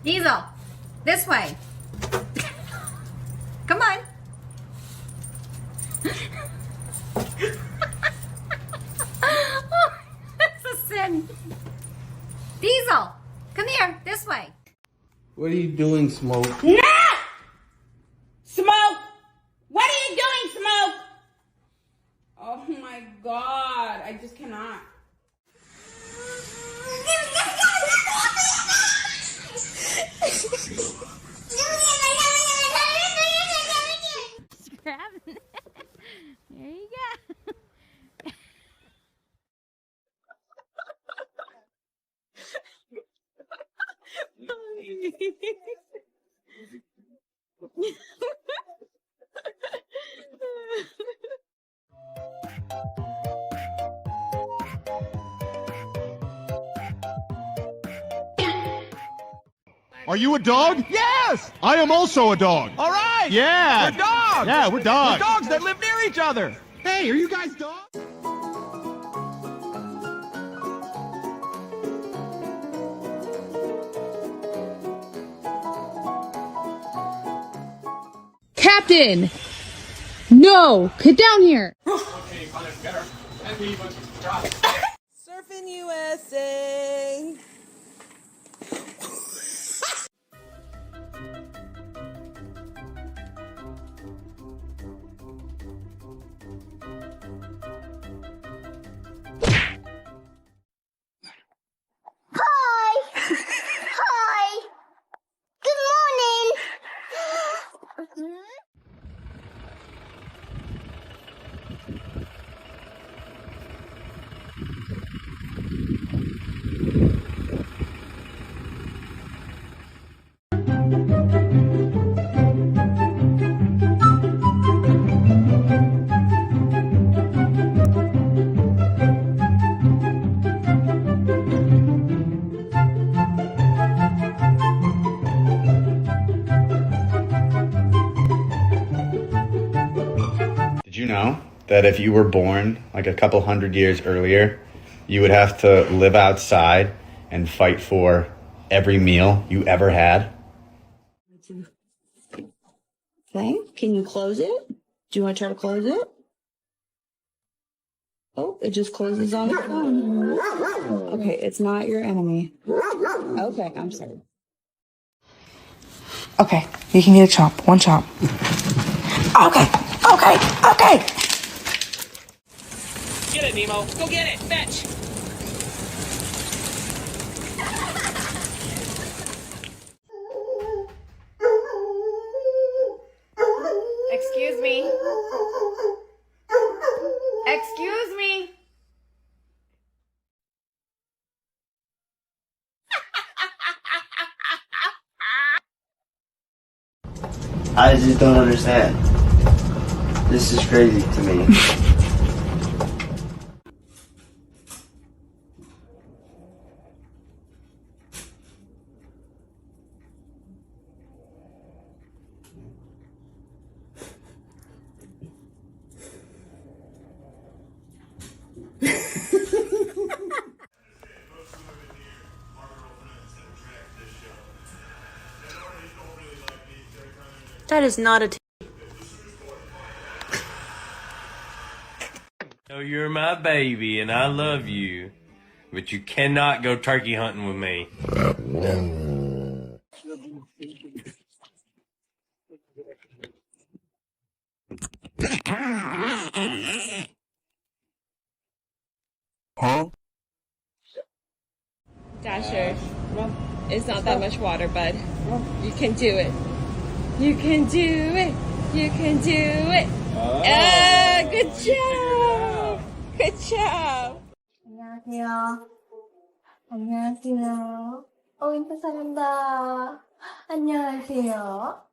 Diesel, this way. Come on. Oh, that's a sin. Diesel, come here, this way. What are you doing, Smoke? No! Smoke! What are you doing, Smoke? Oh my God, I just cannot. Just grabbing it. There you go. Are you a dog? Yes! I am also a dog. All right! Yeah! We're dogs! Yeah, we're dogs. We're dogs that live near each other! Hey, are you guys dogs? Captain! No! Get down here! Surfing USA. Hi. Good morning. Did you know that if you were born like a couple hundred years earlier, you would have to live outside and fight for every meal you ever had? Thing? Can you close it? Do you want to try to close it? Oh, it just closes on its own. Okay, it's not your enemy. Okay, I'm sorry. Okay, you can get a chomp. One chomp. Okay. Get it, Nemo. Go get it. Fetch. Excuse me. Excuse me. I just don't understand. This is crazy to me. That is not a Oh, you're my baby and I love you, but you cannot go turkey hunting with me. Huh? Dasher, it's not that much water, bud. You can do it. You can do it. You can do it. Ah, good job. Good job. 안녕하세요. 안녕하세요. 인사 잘한다. 안녕하세요.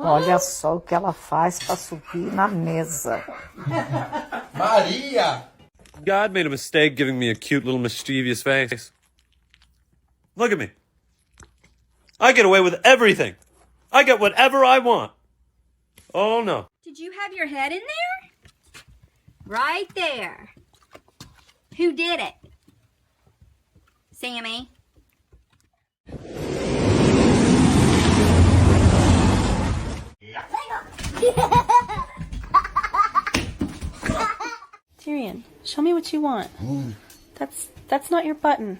Olha só o que ela faz para subir na mesa. Maria! God made a mistake giving me a cute little mischievous face. Look at me. I get away with everything. I get whatever I want. Oh no. Did you have your head in there? Right there. Who did it? Sammy? Tyrion, show me what you want. That's not your button.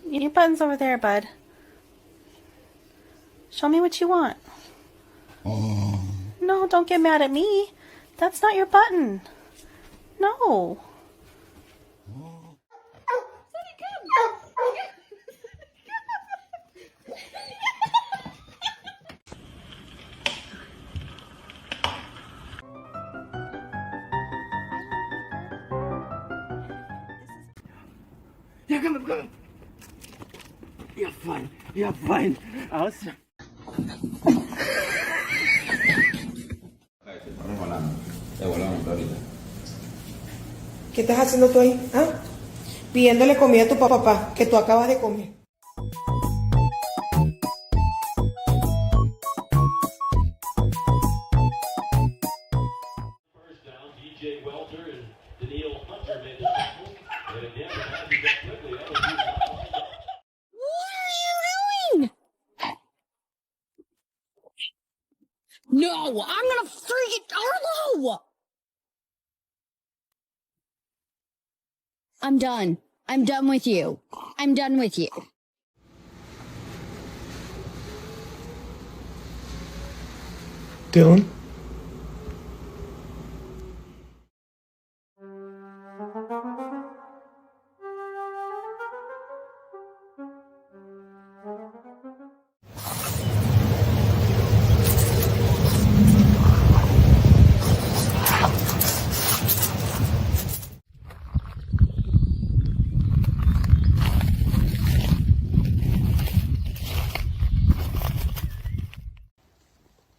Your button's over there, bud. Show me what you want. No, don't get mad at me. That's not your button. No. Yeah, come. You're fine. You're fine. Awesome. ¿Qué estás haciendo tú ahí? ¿Ah? Pidiéndole comida a tu papá, que tú acabas de comer. No, I'm gonna freak Arlo! I'm done. I'm done with you. I'm done with you. Dylan?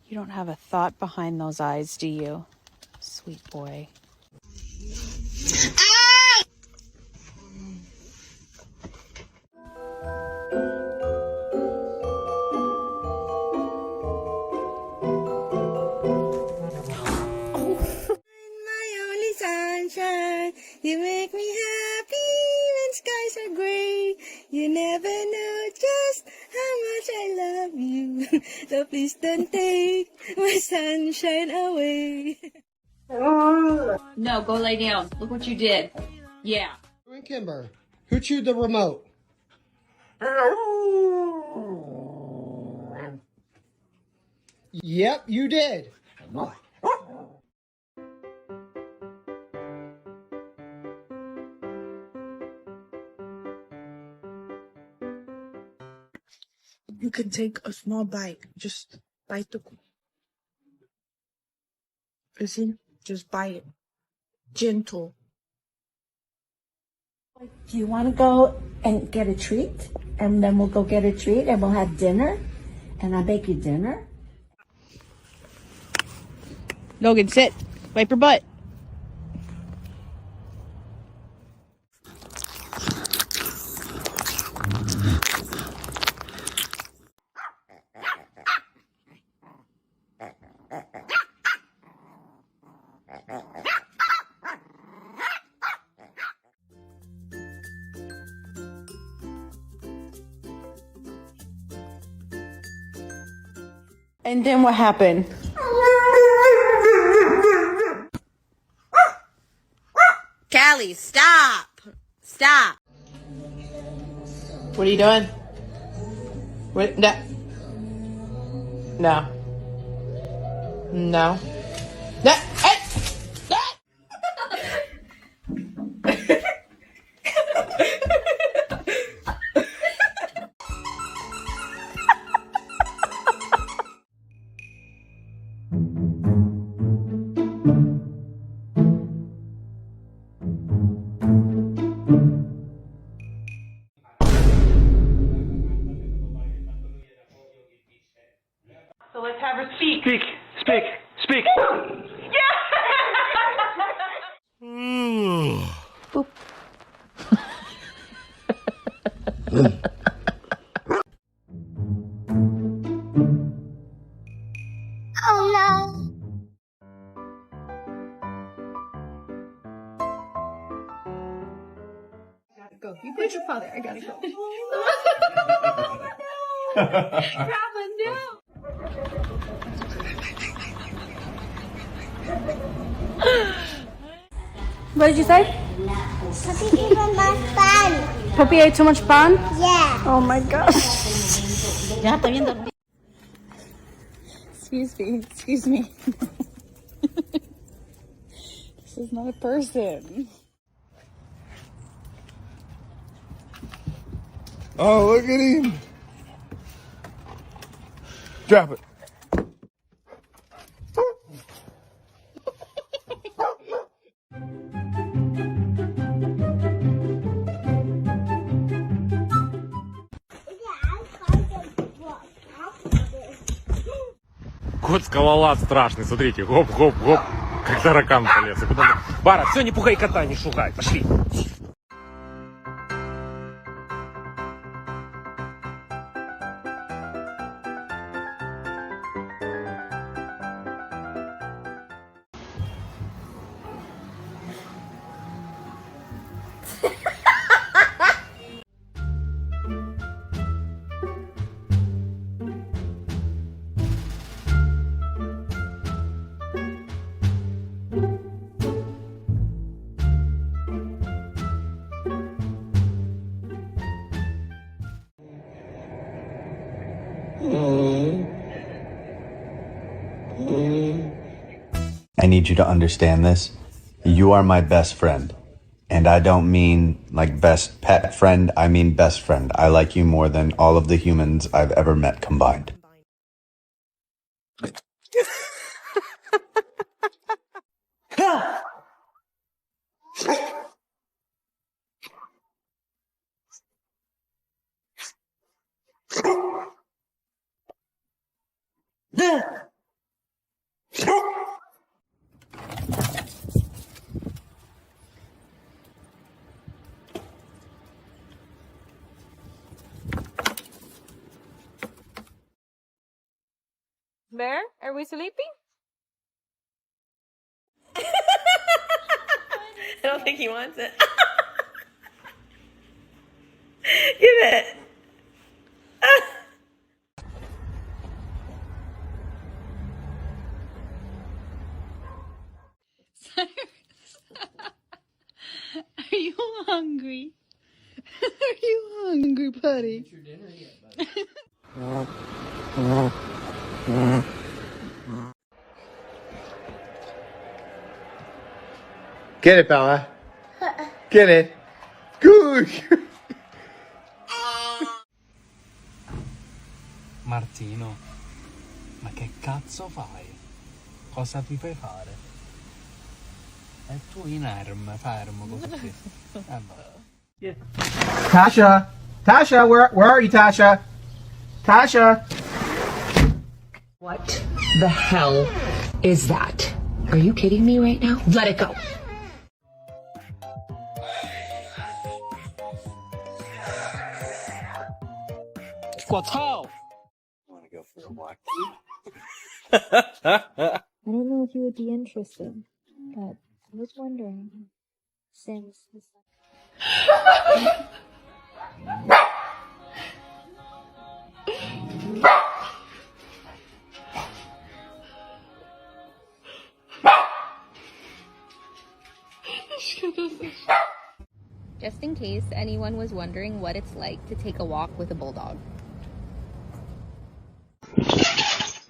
You don't have a thought behind those eyes, do you? Sweet boy. My only sunshine, you make me happy when skies are gray. You never know just how much I love you. So please don't take my sunshine away. No, go lay down. Look what you did. Yeah. And Kimber, who chewed the remote? Yep, you did. You can take a small bite. Just bite the. Listen, just bite it. Gentle. Do you want to go and get a treat? And then we'll go get a treat and we'll have dinner. And I'll make you dinner. Logan, sit. Wipe your butt. And then what happened? Callie, stop! Stop! What are you doing? What? No. No. No. No. Hey! So let's have her speak. Speak. Oh no. Go. You put your paw there. I gotta go. Grandma, no. What did you say? Puppy ate too much fun. Puppy ate too much fun? Yeah. Oh my gosh. Excuse me. Excuse me. This is not a person. Oh, look at him. Drop it. Кот-скалолаз страшный, смотрите, гоп-гоп-гоп, как таракан полез. Бара, все, не пугай кота, не шугай, пошли. I need you to understand this. You are my best friend. And I don't mean like best pet friend, I mean best friend. I like you more than all of the humans I've ever met combined. Bear, are we sleeping? I don't think he wants it. Give it. Are you hungry? Are you hungry, buddy? Get it, Bella. Get it. Good. Martino, ma che cazzo fai? Cosa ti fai fare? E tu inerme, fermo così. Tasha! Tasha, where are you, Tasha? Tasha! What the hell is that? Are you kidding me right now? Let it go. What's up? Want to go for a walk? I don't know if you would be interested, but I was wondering, since Just in case anyone was wondering what it's like to take a walk with a bulldog.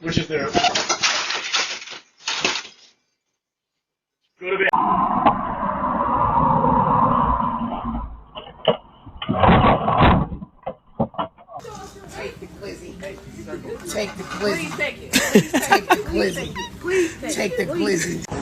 Which is there? Go to bed. Take the glizzy. Take the glizzy. Please take it. Take the glizzy. Please take it. Take the glizzy.